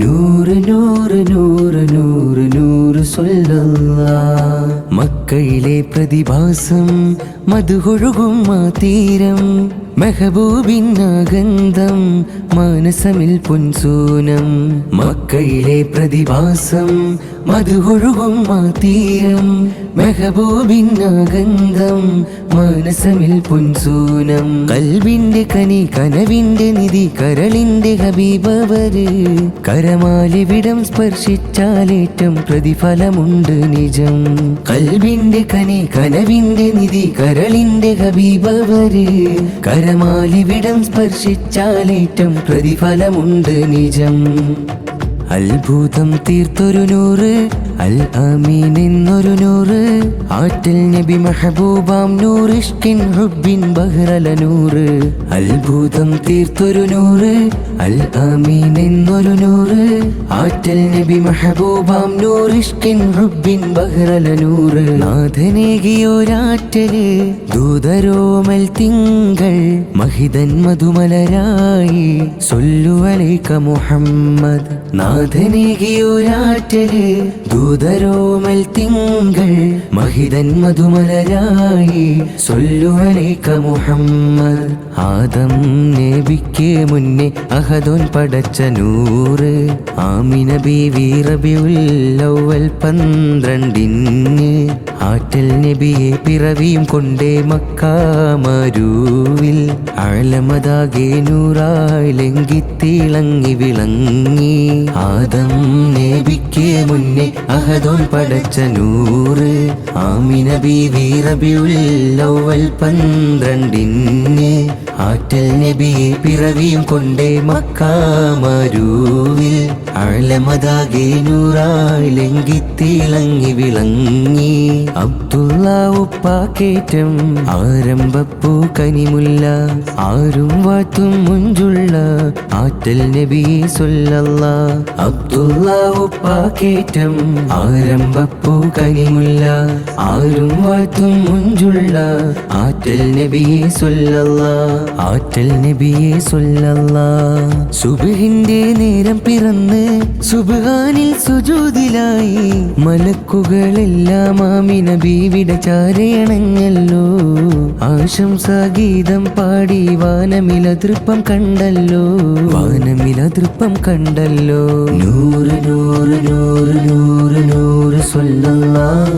നൂറ് നൂറ് നൂറ് നൂറ് നൂറ് സ്വല്ലല്ലാഹ്. മക്കയിലെ പ്രതിഭാസം മധുകൊഴുകും ആ തീരം, മെഹബൂബിനാഗന്ധം മാനസമിൽ പൊൻസൂനം. മക്കയിലെ പ്രതിഭാസം മധുകൊഴുകും ആ തീരം, മെഹബൂബിനാഗന്ധം മാനസമിൽ പൊൻസൂനം. കൽവിന്റെ കനി കനവിന്റെ നിധി കരളിന്റെ ഹബീബവര്, കരമാലിവിടം സ്പർശിച്ചാലേറ്റം പ്രതിഫലമുണ്ട് നിജം. കൽവിന്റെ കനി കനവിന്റെ നിധി കരളിന്റെ ഹബീബവര്, കരമാലിവിടം സ്പർശിച്ചാലേറ്റം പ്രതിഫലമുണ്ട് നിജം. അത്ഭുതം തീർത്തൊരു നൂറ്, അൽ അമീൻ എന്നൊരു നൂറ്, ആറ്റൽ നബി മെഹബൂബാം നൂറ്, ഇഷ്കിൻ ഹുബ്ബിൻ ബഹ്റല നൂറ്. അത്ഭുതം തീർത്തൊരു നൂറ്, അൽ അമീൻ എന്നൊരു നൂറ്, ആറ്റൽ നബി മെഹബൂബാം നൂറ്, ഇഷ്കിൻ ഹുബ്ബിൻ ബഹ്റല നൂറ്. നാഥനേകിയൊരാറ്റല് ദൂതരോമൽ തിങ്കൾ, മഹിതൻ മധുമലരായി സ്വല്ലു അലൈക മുഹമ്മദ്. നാഥനേകിയൊരാറ്റല് ദൂതരോമൽ തിങ്കൾ, മഹിതൻ മധുമലരായി സ്വല്ലു അലൈക മുഹമ്മദ്. ആദം നബിക്ക് മുന്നേ അഹദോൻ പടച്ച നൂറ്, ആമിന ബീവി റബിഉൽ അവ്വൽ 12 ആറ്റൽ നബിയെ പിറവിയും കൊണ്ടേ മക്കാമരുവിൽ, അലമതാകെ നൂറായി ലംഘിത്തിളങ്ങി വിളങ്ങി. ആദം നബിക്ക് മുന്നേ അഹദോൻ പടച്ച നൂറ്, ആമിന ബീവി റബിഉൽ അവ്വൽ 12 ആറ്റൽ നബിയെ പിറവിയും കൊണ്ടേ മക്കാമരുവിൽ, അലമതാകെ നൂറായി ലംഘിത്തിളങ്ങി വിളങ്ങി. അബ്ദുള്ള ഉപ്പാക്കേറ്റം ആരംഭപ്പൂ കനിമുല്ല, ആരും വാറ്റും മുഞ്ചുള്ള ആറ്റൽ നബിയെ സ്വല്ലല്ലാഹ്. അബ്ദുള്ള ഉപ്പാക്കേറ്റം ആരംഭപ്പൂ കനിമുല്ല, ആരും വാറ്റും മുഞ്ചുള്ള ആറ്റൽ നബിയെ സ്വല്ലല്ലാഹ്. ആറ്റൽ നബിയെ സ്വല്ലല്ലാഹ്. സുബ്ഹിന്റെ നേരം പിറന്ന് സുബ്ഹാനിൽ സുജൂദിലായി, മലക്കുകളെല്ലാം ആമിന ബീവിയുടെ ചാരയണഞ്ഞല്ലോ. ആശംസാഗീതം പാടി വാനമിലതൃപ്പം കണ്ടല്ലോ, വാനമിലതൃപ്പം കണ്ടല്ലോ. നൂറ് നൂറ് നൂറ് നൂറ് നൂറ് സ്വല്ലല്ലാഹ്.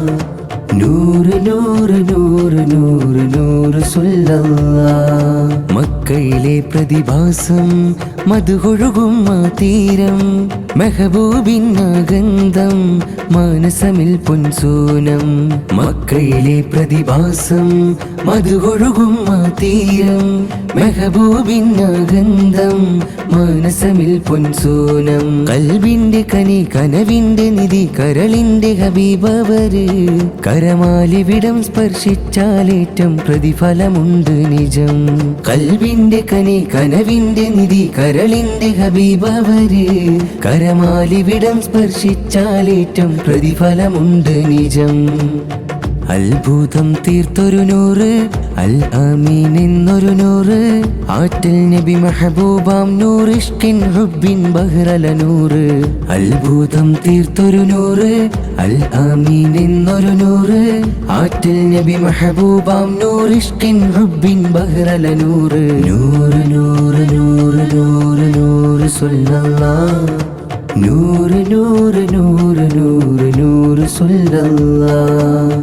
നൂറ് നൂറ് നൂറ് നൂറ് നൂറ് സ്വല്ലല്ലാഹ്. മക്കയിലെ പ്രതിഭാസം മധുകൊഴുകും ആ തീരം, മെഹബൂബിനാഗന്ധം മാനസമിൽ പൊൻസൂനം. മക്കയിലെ പ്രതിഭാസം മധുകൊഴുകും ആ തീരം, മെഹബൂബിനാഗന്ധം മാനസമിൽ പൊൻസൂനം. കൽവിന്റെ കനി കനവിന്റെ നിധി കരളിന്റെ ഹബീബവര്, കരമാലിവിടം സ്പർശിച്ചാലേറ്റം പ്രതിഫലമുണ്ട് നിജം. കൽവിന്റെ കനി കനവിന്റെ നിധി കരളിന്റെ ഹബീബവര്, കരമാലിവിടം സ്പർശിച്ചാലേറ്റം പ്രതിഫലമുണ്ട് നിജം. അത്ഭുതം തീർത്തൊരു നൂറ്, അൽ അമീൻ എന്നൊരു നൂറ്, ആറ്റൽ നബി മെഹബൂബാം നൂറ്, ഇഷ്കിൻ ഹുബ്ബിൻ ബഹ്റല നൂറ്. അത്ഭുതം തീർത്തൊരു നൂറ്, അൽ അമീൻ എന്നൊരു നൂറ്, ആറ്റൽ നബി മെഹബൂബാം നൂറ്, ഇഷ്കിൻ ഹുബ്ബിൻ ബഹ്റല നൂറ്. നൂറ് നൂറ് നൂറ് നൂറ് നൂറ് സ്വല്ലല്ലാഹ്. നൂറ് നൂറ് നൂറ് നൂറ് നൂറ് സ്വല്ലല്ലാഹ്.